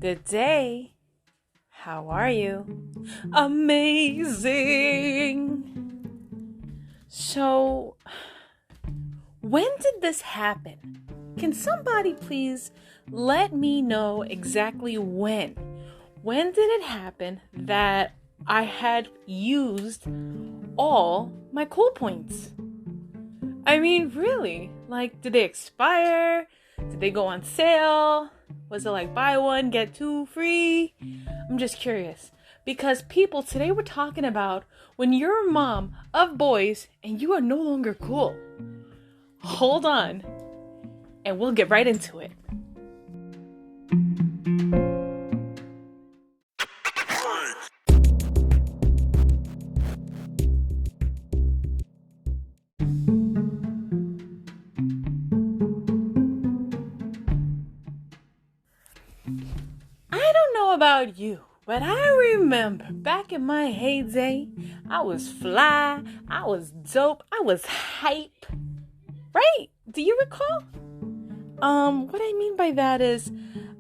Good day. How are you? Amazing. So, when did this happen? Can somebody please let me know exactly when? When did it happen that I had used all my cool points? I mean, really? Like, did they expire? Did they go on sale? Was it like buy one, get two free? I'm just curious. Because people, today we're talking about when you're a mom of boys and you are no longer cool. Hold on, and we'll get right into it. I don't know about you, but I remember back in my heyday, I was fly, I was dope, I was hype, right? Do you recall? What I mean by that is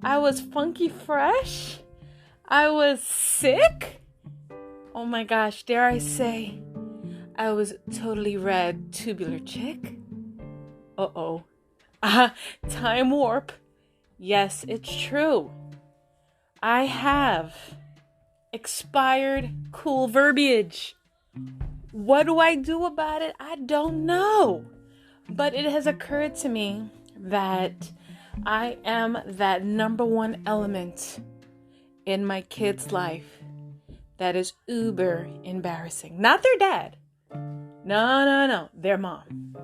I was funky fresh, I was sick. Oh my gosh, dare I say, I was totally red tubular chick. Uh-oh. Time warp. Yes, it's true. I have expired cool verbiage. What do I do about it? I don't know. But it has occurred to me that I am that number one element in my kid's life that is uber embarrassing. Not their dad. No. Their mom.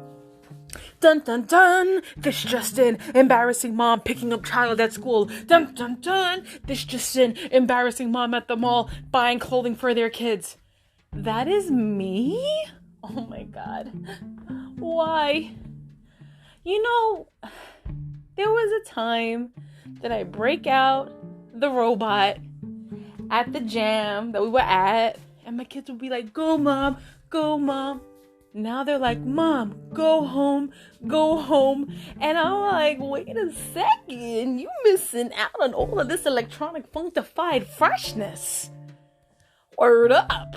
Dun dun dun, this just in, embarrassing mom picking up child at school. Dun dun dun, this just in, embarrassing mom at the mall buying clothing for their kids. That is me? Oh my God. Why? You know, there was a time that I break out the robot at the jam that we were at, and my kids would be like, go mom, go mom. Now they're like, Mom, go home. And I'm like, wait a second. You missing out on all of this electronic funkified freshness. Word up.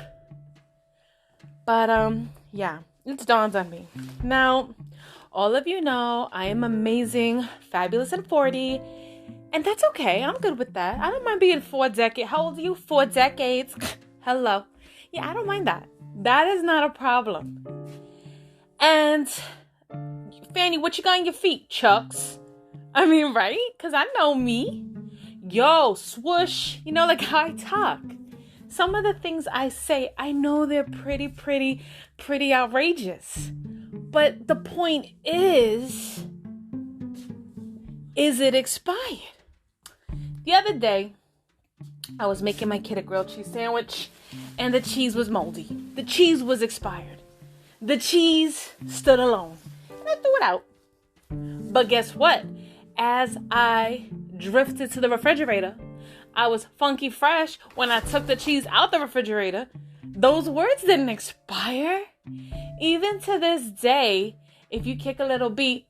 But, yeah, it's dawned on me. Now, all of you know I am amazing, fabulous, and 40. And that's okay. I'm good with that. I don't mind being 4 decades. How old are you? 4 decades. Hello. Yeah, I don't mind that. That is not a problem. And Fanny, what you got on your feet? Chucks. I mean, right? Because I know me. Yo, swoosh. You know, like how I talk. Some of the things I say, I know they're pretty outrageous. But the point is it expired? The other day, I was making my kid a grilled cheese sandwich, and the cheese was moldy. The cheese was expired. The cheese stood alone. And I threw it out. But guess what? As I drifted to the refrigerator, I was funky fresh when I took the cheese out the refrigerator. Those words didn't expire. Even to this day, if you kick a little beat,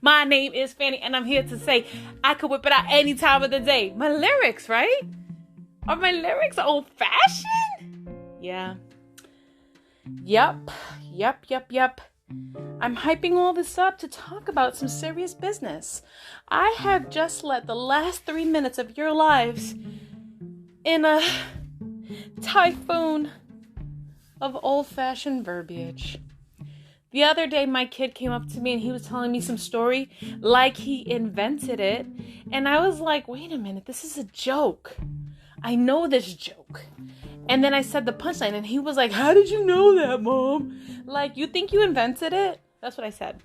my name is Fanny, and I'm here to say I could whip it out any time of the day. My lyrics, right? Are my lyrics old-fashioned? Yeah. Yup. I'm hyping all this up to talk about some serious business. I have just let the last 3 minutes of your lives in a typhoon of old-fashioned verbiage. The other day, my kid came up to me and he was telling me some story like he invented it. And I was like, wait a minute, this is a joke. I know this joke. And then I said the punchline and he was like, how did you know that, Mom? Like, you think you invented it? That's what I said.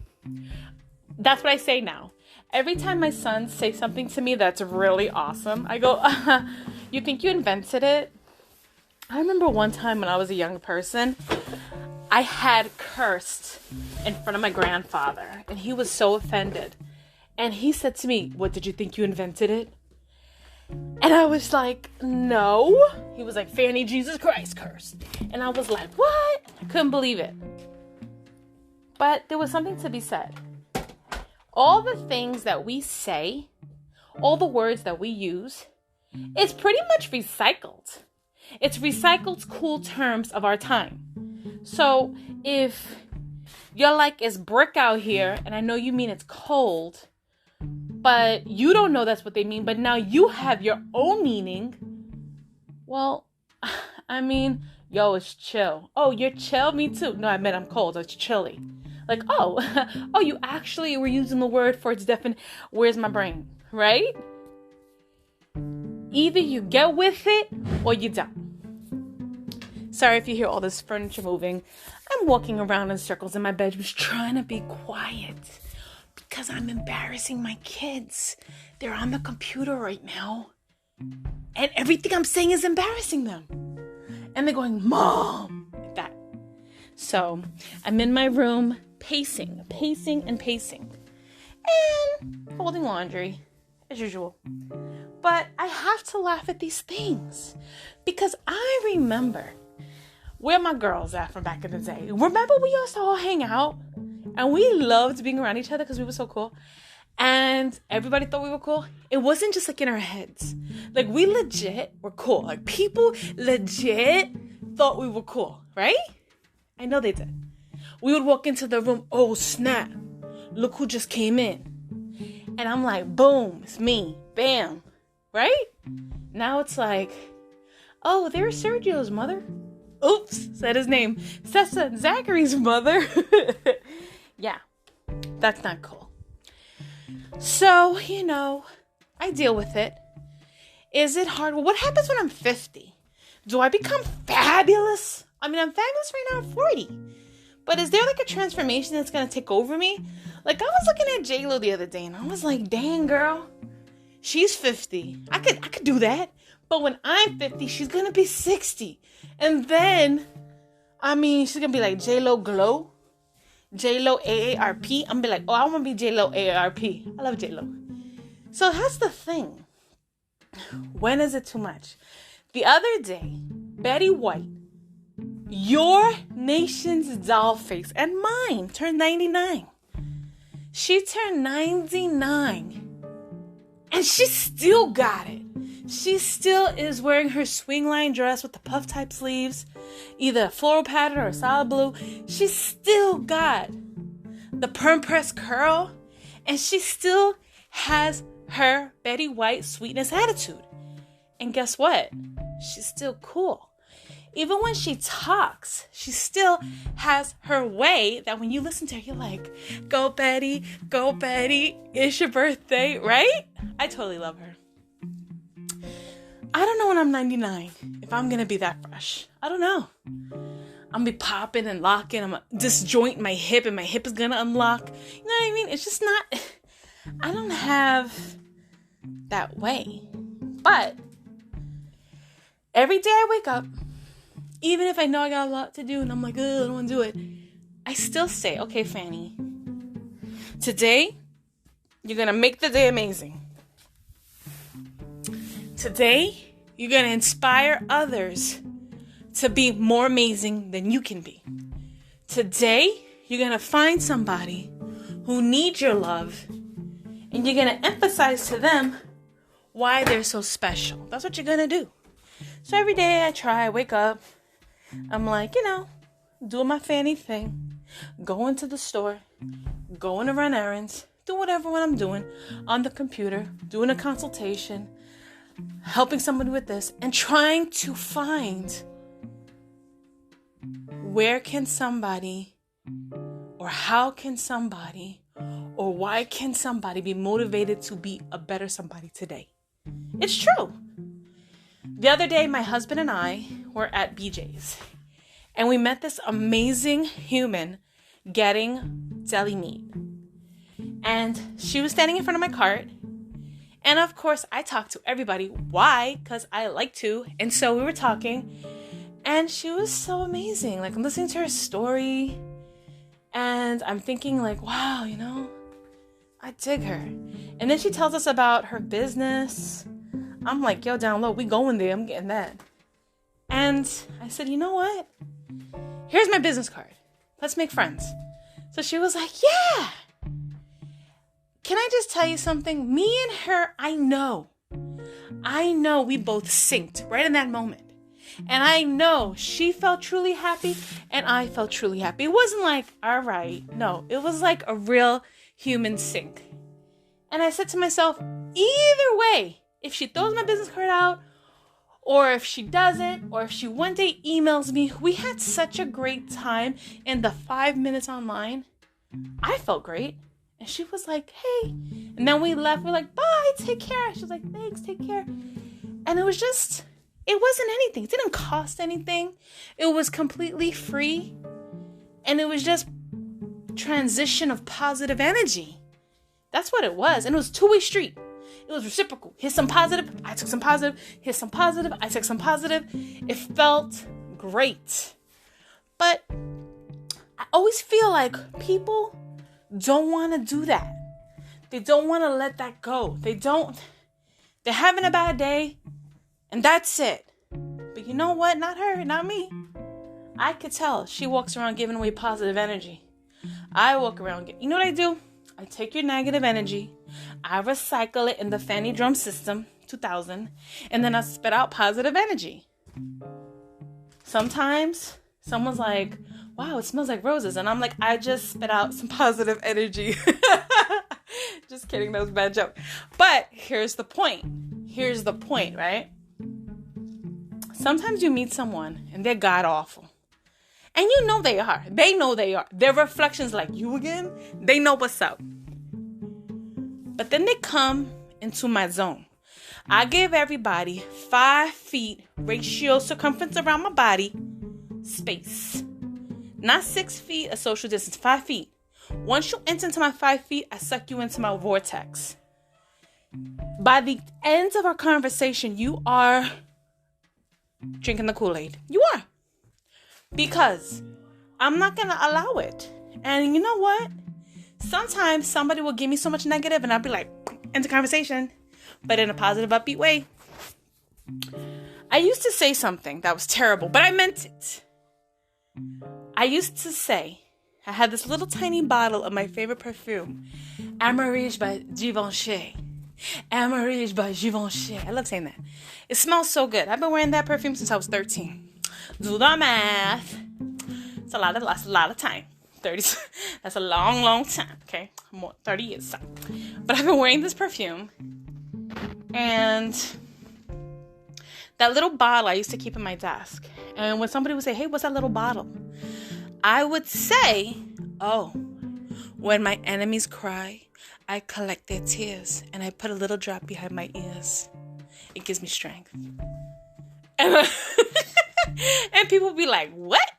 That's what I say now. Every time my sons say something to me that's really awesome, I go, you think you invented it? I remember one time when I was a young person, I had cursed in front of my grandfather and he was so offended. And he said to me, what, did you think you invented it? And I was like, no. He was like, Fanny, Jesus Christ cursed. And I was like, what? I couldn't believe it. But there was something to be said. All the things that we say, all the words that we use, it's pretty much recycled. It's recycled cool terms of our time. So if you're like, it's brick out here, and I know you mean it's cold, but you don't know that's what they mean, but now you have your own meaning. Well, I mean, yo, it's chill. Oh, you're chill? Me too. No, I meant I'm cold. It's chilly. Like, oh, you actually were using the word for its definite. Where's my brain? Right? Either you get with it or you don't. Sorry if you hear all this furniture moving. I'm walking around in circles in my bedroom trying to be quiet because I'm embarrassing my kids. They're on the computer right now. And everything I'm saying is embarrassing them. And they're going, Mom, like that. So I'm in my room pacing. And folding laundry, as usual. But I have to laugh at these things because I remember where my girls at from back in the day. Remember we used to all hang out and we loved being around each other because we were so cool. And everybody thought we were cool. It wasn't just like in our heads. Like we legit were cool. Like people legit thought we were cool, right? I know they did. We would walk into the room. Oh, snap. Look who just came in. And I'm like, boom, it's me. Bam. Right? Now it's like, oh, there's Sergio's mother. Oops, said his name. Sessa, Zachary's mother. Yeah, that's not cool. So, I deal with it. Is it hard? Well, what happens when I'm 50? Do I become fabulous? I mean, I'm fabulous right now at 40. But is there like a transformation that's going to take over me? Like, I was looking at J-Lo the other day, and I was like, dang, girl. She's 50. I could do that. But when I'm 50, she's going to be 60. And then, she's going to be like J-Lo Glow. J-Lo AARP. I'm going to be like, oh, I want to be J-Lo AARP. I love J-Lo. So that's the thing. When is it too much? The other day, Betty White, your nation's doll face and mine, turned 99. She turned 99. And she still got it. She still is wearing her swing line dress with the puff type sleeves, either floral pattern or solid blue. She still got the perm press curl, and she still has her Betty White sweetness attitude. And guess what? She's still cool. Even when she talks, she still has her way that when you listen to her, you're like, go Betty, it's your birthday, right? I totally love her. I don't know when I'm 99 if I'm going to be that fresh. I don't know. I'm going to be popping and locking. I'm going to disjoint my hip and my hip is going to unlock. You know what I mean? It's just not, I don't have that way. But every day I wake up, even if I know I got a lot to do and I'm like, I don't want to do it, I still say, okay, Fanny, today you're going to make the day amazing. Today, you're going to inspire others to be more amazing than you can be. Today, you're going to find somebody who needs your love, and you're going to emphasize to them why they're so special. That's what you're going to do. So every day I wake up, I'm like, doing my Fanny thing, going to the store, going to run errands, do whatever what I'm doing on the computer, doing a consultation, helping somebody with this, and trying to find where can somebody, or how can somebody, or why can somebody be motivated to be a better somebody today. It's true. The other day, my husband and I were at BJ's, and we met this amazing human getting deli meat. And she was standing in front of my cart. And of course, I talked to everybody. Why? Because I like to. And so we were talking. And she was so amazing. Like, I'm listening to her story. And I'm thinking like, wow, I dig her. And then she tells us about her business. I'm like, yo, down low, we going there. I'm getting that. And I said, you know what? Here's my business card. Let's make friends. So she was like, yeah. Can I just tell you something? Me and her, I know we both synced right in that moment. And I know she felt truly happy and I felt truly happy. It wasn't like, all right. No, it was like a real human sync. And I said to myself, either way, if she throws my business card out, or if she doesn't, or if she one day emails me, we had such a great time in the 5 minutes online. I felt great. And she was like, hey. And then we left. We're like, bye, take care. She was like, thanks, take care. And it wasn't anything. It didn't cost anything. It was completely free. And it was just transition of positive energy. That's what it was. And it was a two-way street. It was reciprocal. Here's some positive. I took some positive. Here's some positive. I took some positive. It felt great. But I always feel like people don't want to do that. They don't want to let that go. They're having a bad day and that's it. But you know what? Not her, not me. I could tell she walks around giving away positive energy. I walk around, you know what I do? I take your negative energy, I recycle it in the Fanny drum system, 2000, and then I spit out positive energy. Sometimes someone's like, wow, it smells like roses. And I'm like, I just spit out some positive energy. Just kidding, that was a bad joke. But here's the point, right? Sometimes you meet someone and they're god awful. And you know they are. They know they are. Their reflections like, you again? They know what's up. But then they come into my zone. I give everybody 5 feet ratio circumference around my body space. Not 6 feet a social distance, 5 feet. Once you enter into my 5 feet, I suck you into my vortex. By the end of our conversation, you are drinking the Kool-Aid. You are. Because I'm not going to allow it. And you know what? Sometimes somebody will give me so much negative and I'll be like, end the conversation. But in a positive, upbeat way. I used to say something that was terrible, but I meant it. I used to say, I had this little tiny bottle of my favorite perfume, Amarige by Givenchy. Amarige by Givenchy. I love saying that. It smells so good. I've been wearing that perfume since I was 13. Do the math. That's a lot of time. 30. That's a long time. Okay, more 30 years. But I've been wearing this perfume, and that little bottle I used to keep in my desk. And when somebody would say, "Hey, what's that little bottle?" I would say, "Oh, when my enemies cry, I collect their tears and I put a little drop behind my ears. It gives me strength." And people would be like, "What?"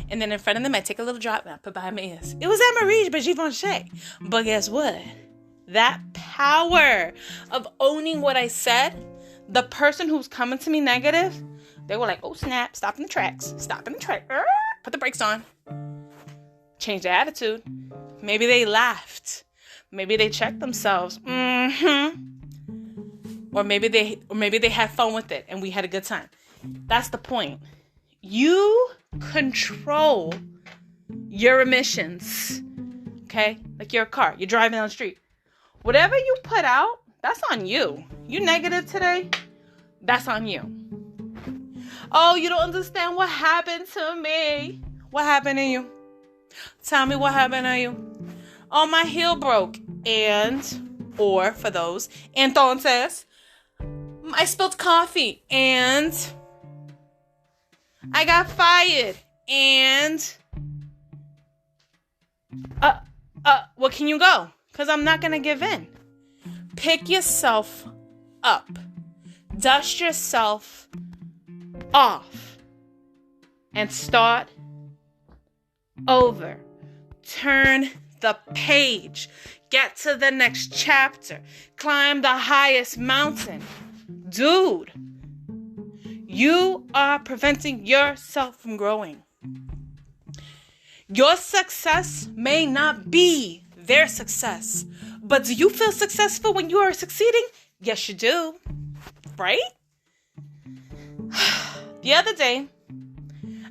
And then in front of them, I take a little drop and I put behind my ears. It was Amarige by Givenchy. But guess what? That power of owning what I said, the person who's coming to me negative, they were like, "Oh snap, stop in the tracks. Put the brakes on." Change their attitude. Maybe they laughed. Maybe they checked themselves. Or maybe they had fun with it and we had a good time. That's the point. You control your emissions. Okay? Like you're a car. You're driving down the street. Whatever you put out, that's on you. You negative today? That's on you. Oh, you don't understand what happened to me. What happened to you? Tell me what happened to you. Oh, my heel broke. Or for those, entonces, I spilled coffee and I got fired and well, can you go? Because I'm not going to give in. Pick yourself up. Dust yourself off and start over. Turn the page. Get to the next chapter. Climb the highest mountain. Dude, you are preventing yourself from growing. Your success may not be their success, but do you feel successful when you are succeeding? Yes, you do. Right? The other day,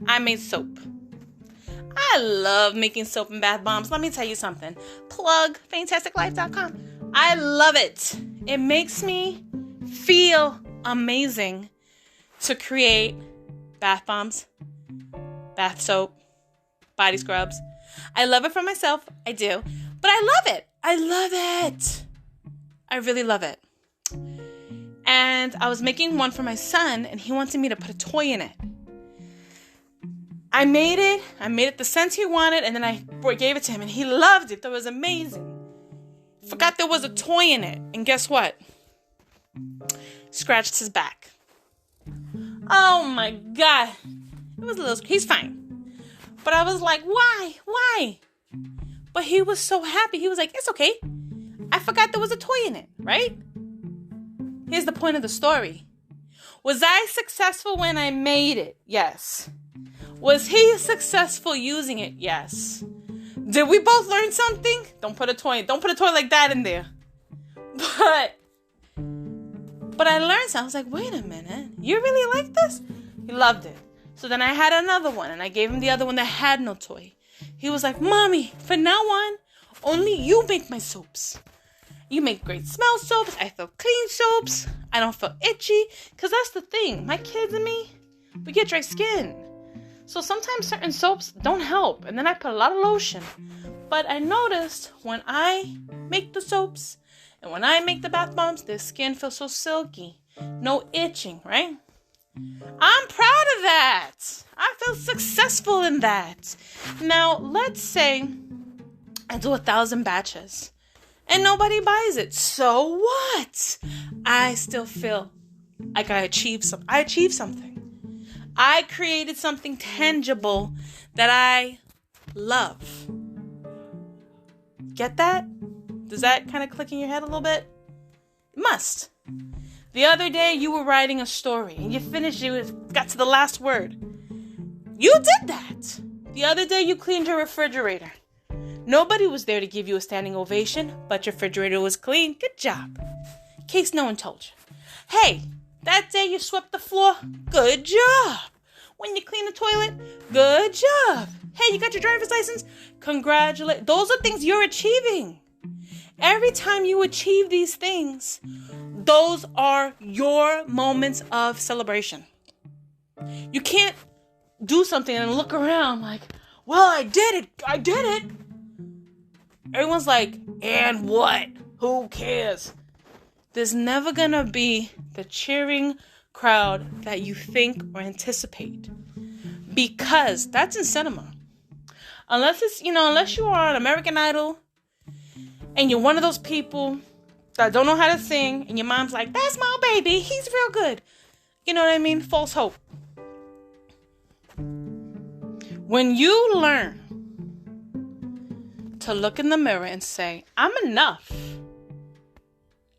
I made soap. I love making soap and bath bombs. Let me tell you something. Plug Fannytasticlife.com. I love it. It makes me feel amazing to create bath bombs, bath soap, body scrubs. I love it for myself. I do. But I love it. I love it. I really love it. And I was making one for my son, and he wanted me to put a toy in it. I made it the scent he wanted, and then I gave it to him, and he loved it. That was amazing. Forgot there was a toy in it, and guess what? Scratched his back. Oh my God. It was a little, he's fine. But I was like, why? But he was so happy. He was like, it's okay. I forgot there was a toy in it, right? Here's the point of the story. Was I successful when I made it? Yes. Was he successful using it? Yes. Did we both learn something? Don't put a toy like that in there. But I learned something. I was like, wait a minute. You really like this? He loved it. So then I had another one, and I gave him the other one that had no toy. He was like, Mommy, from now on, only you make my soaps. You make great smell soaps. I feel clean soaps. I don't feel itchy. Because that's the thing. My kids and me, we get dry skin. So sometimes certain soaps don't help. And then I put a lot of lotion. But I noticed when I make the soaps and when I make the bath bombs, their skin feels so silky. No itching, right? I'm proud of that. I feel successful in that. Now, let's say I do 1,000 batches and nobody buys it. So what? I still feel like I achieved something. I created something tangible that I love. Get that? Does that kind of click in your head a little bit? It must. The other day you were writing a story and you finished it, got to the last word. You did that. The other day you cleaned your refrigerator. Nobody was there to give you a standing ovation, but your refrigerator was clean. Good job. In case no one told you. Hey, that day you swept the floor. Good job. When you cleaned the toilet. Good job. Hey, you got your driver's license. Congratulations. Those are things you're achieving. Every time you achieve these things, those are your moments of celebration. You can't do something and look around like, well, I did it. Everyone's like, and what? Who cares? There's never gonna be the cheering crowd that you think or anticipate, because that's in cinema. Unless you are on American Idol and you're one of those people that don't know how to sing and your mom's like, that's my baby, he's real good. You know what I mean? False hope. When you learn to look in the mirror and say, I'm enough.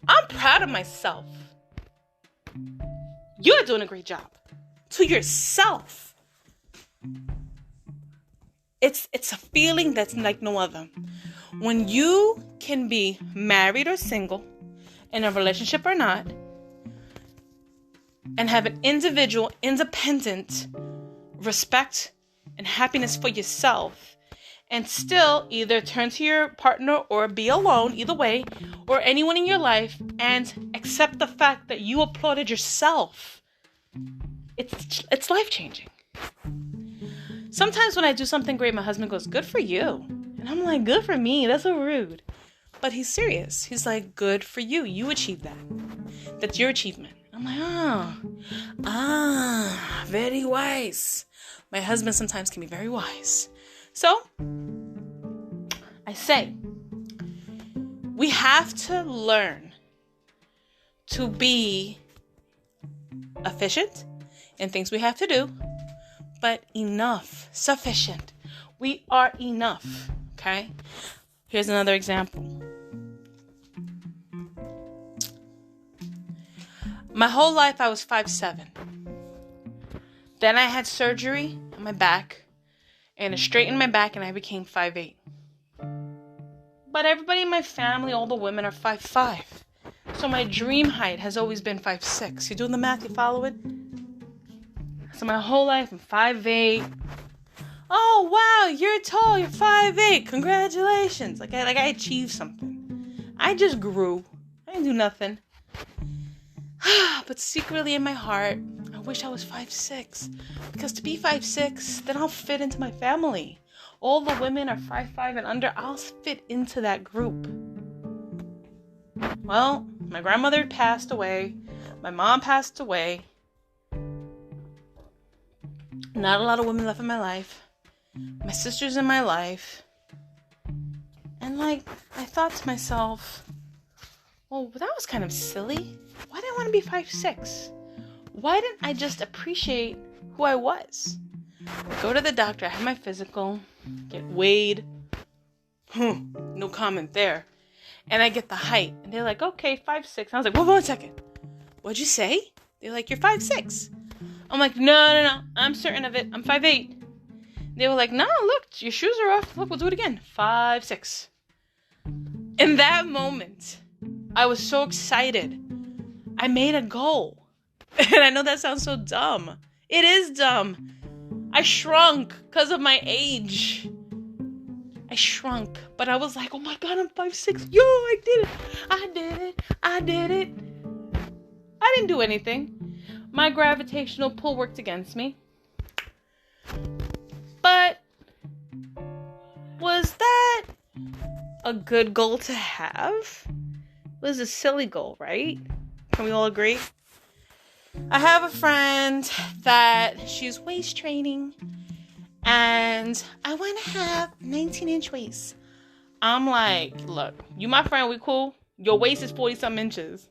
I'm proud of myself. You're doing a great job. To yourself. It's a feeling that's like no other. When you can be married or single, in a relationship or not, and have an individual, independent respect and happiness for yourself, and still either turn to your partner or be alone, either way, or anyone in your life, and accept the fact that you applauded yourself. It's life-changing. Sometimes when I do something great, my husband goes, good for you. And I'm like, good for me? That's so rude. But he's serious. He's like, good for you. You achieved that. That's your achievement. I'm like, very wise. My husband sometimes can be very wise. So, I say, we have to learn to be efficient in things we have to do, but enough, sufficient. We are enough, okay? Here's another example. My whole life I was 5'7". Then I had surgery on my back, and it straightened my back, and I became 5'8". But everybody in my family, all the women, are 5'5". So my dream height has always been 5'6". You doing the math? You follow it? So my whole life I'm 5'8". Oh wow, you're tall. You're 5'8". Congratulations! Like I achieved something. I just grew. I didn't do nothing. But secretly in my heart, I wish I was 5'6". Because to be 5'6", then I'll fit into my family. All the women are 5'5" and under. I'll fit into that group. Well, my grandmother passed away. My mom passed away. Not a lot of women left in my life. My sister's in my life. And I thought to myself, well, that was kind of silly. Why did I want to be 5'6"? Why didn't I just appreciate who I was? I go to the doctor, I have my physical, get weighed. No comment there. And I get the height. And they're like, okay, 5'6". I was like, whoa, 1 second. What'd you say? They're like, you're 5'6". I'm like, no. I'm certain of it. I'm 5'8". They were like, no, look, your shoes are off. Look, we'll do it again. 5'6". In that moment, I was so excited. I made a goal. And I know that sounds so dumb. It is dumb. I shrunk because of my age. I shrunk. But I was like, oh my God, I'm 5'6". Yo, I did it. I did it. I didn't do anything. My gravitational pull worked against me. But was that a good goal to have? It was a silly goal, right? Can we all agree? I have a friend that she's waist training, and I want to have 19-inch waist. I'm like, look, you my friend, we cool? Your waist is 40-something inches.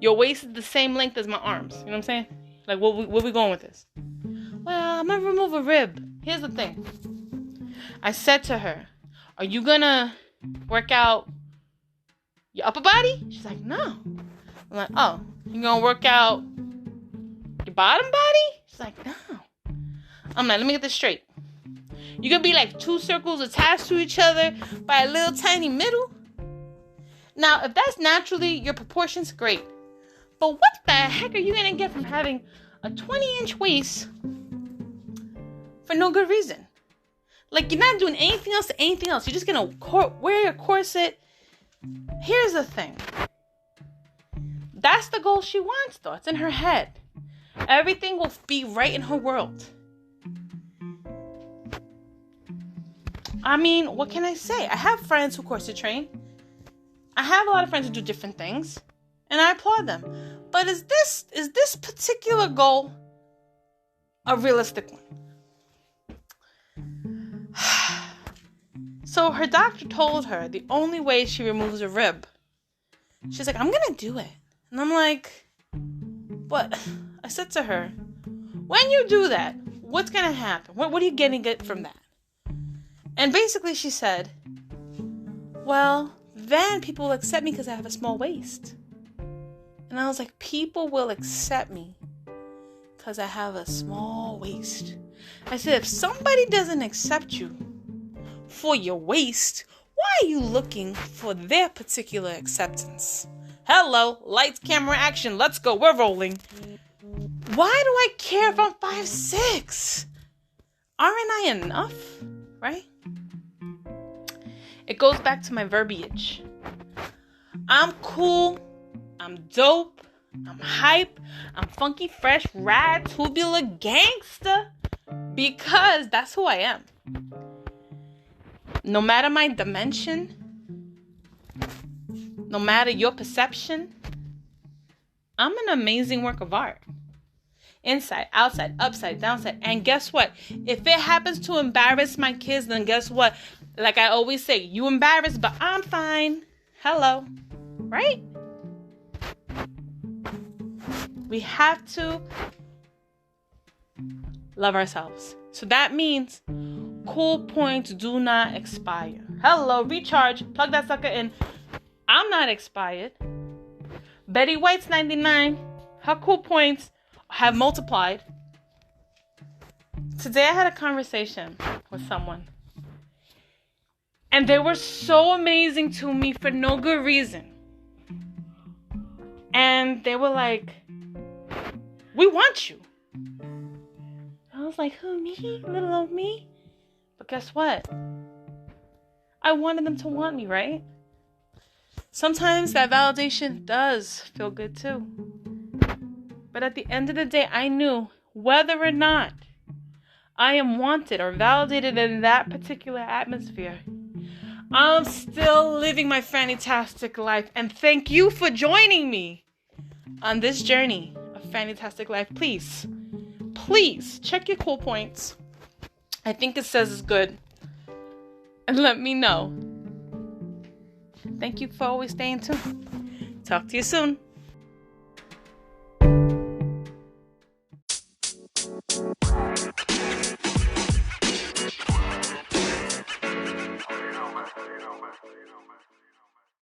Your waist is the same length as my arms. You know what I'm saying? Like, where we going with this? Well, I'm going to remove a rib. Here's the thing. I said to her, are you going to work out your upper body? She's like, no. I'm like, oh, you going to work out your bottom body? She's like, no. I'm like, let me get this straight. You're going to be like two circles attached to each other by a little tiny middle? Now, if that's naturally your proportions, great. But what the heck are you going to get from having a 20-inch waist for no good reason? Like, you're not doing anything else to anything else. You're just going to wear your corset. Here's the thing. That's the goal she wants, though. It's in her head. Everything will be right in her world. I mean, what can I say? I have friends who corset train. I have a lot of friends who do different things. And I applaud them. But is this particular goal a realistic one? So her doctor told her the only way she removes a rib. She's like, I'm going to do it. And I'm like, what? I said to her, when you do that, what's going to happen? What are you going to get from that? And basically she said, well, then people will accept me because I have a small waist. And I was like, people will accept me because I have a small waist. I said, if somebody doesn't accept you for your waist, why are you looking for their particular acceptance? Hello, lights, camera, action. Let's go. We're rolling. Why do I care if I'm 5'6"? Aren't I enough? Right? It goes back to my verbiage. I'm cool. I'm dope. I'm hype. I'm funky, fresh, rad, tubular, gangster. Because that's who I am. No matter my dimension, no matter your perception, I'm an amazing work of art. Inside, outside, upside, downside. And guess what? If it happens to embarrass my kids, then guess what? Like I always say, you embarrassed, but I'm fine. Hello. Right? We have to love ourselves. So that means cool points do not expire. Hello, recharge. Plug that sucker in. I'm not expired. Betty White's 99. Her cool points have multiplied. Today I had a conversation with someone. And they were so amazing to me for no good reason. And they were like, we want you. I was like, who, me? Little old me? But guess what? I wanted them to want me, right? Sometimes that validation does feel good too. But at the end of the day, I knew whether or not I am wanted or validated in that particular atmosphere, I'm still living my fantastic life. And thank you for joining me on this journey of fantastic life. Please check your cool points. I think it says it's good. And let me know. Thank you for always staying tuned. Talk to you soon.